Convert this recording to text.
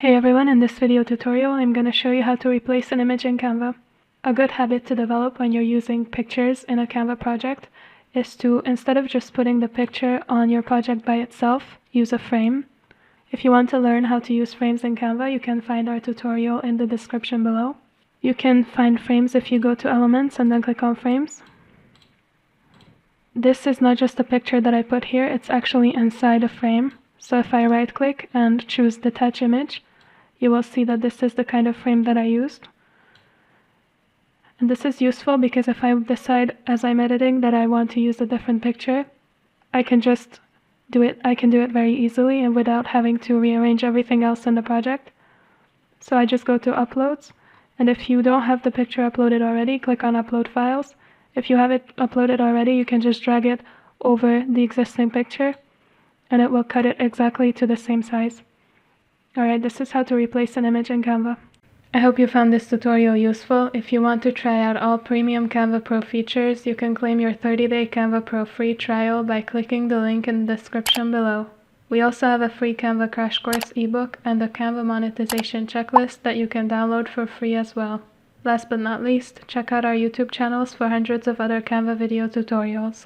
Hey everyone, in this video tutorial I'm going to show you how to replace an image in Canva. A good habit to develop when you're using pictures in a Canva project is to, instead of just putting the picture on your project by itself, use a frame. If you want to learn how to use frames in Canva, you can find our tutorial in the description below. You can find frames if you go to Elements and then click on Frames. This is not just a picture that I put here, it's actually inside a frame. So if I right click and choose Detach Image, you will see that this is the kind of frame that I used. And this is useful because if I decide as I'm editing that I want to use a different picture, I can just do it. I can do it very easily and without having to rearrange everything else in the project. So I just go to Uploads, and if you don't have the picture uploaded already, click on Upload Files. If you have it uploaded already, you can just drag it over the existing picture and it will cut it exactly to the same size. Alright, this is how to replace an image in Canva. I hope you found this tutorial useful. If you want to try out all premium Canva Pro features, you can claim your 30-day Canva Pro free trial by clicking the link in the description below. We also have a free Canva crash course ebook and a Canva monetization checklist that you can download for free as well. Last but not least, check out our YouTube channels for hundreds of other Canva video tutorials.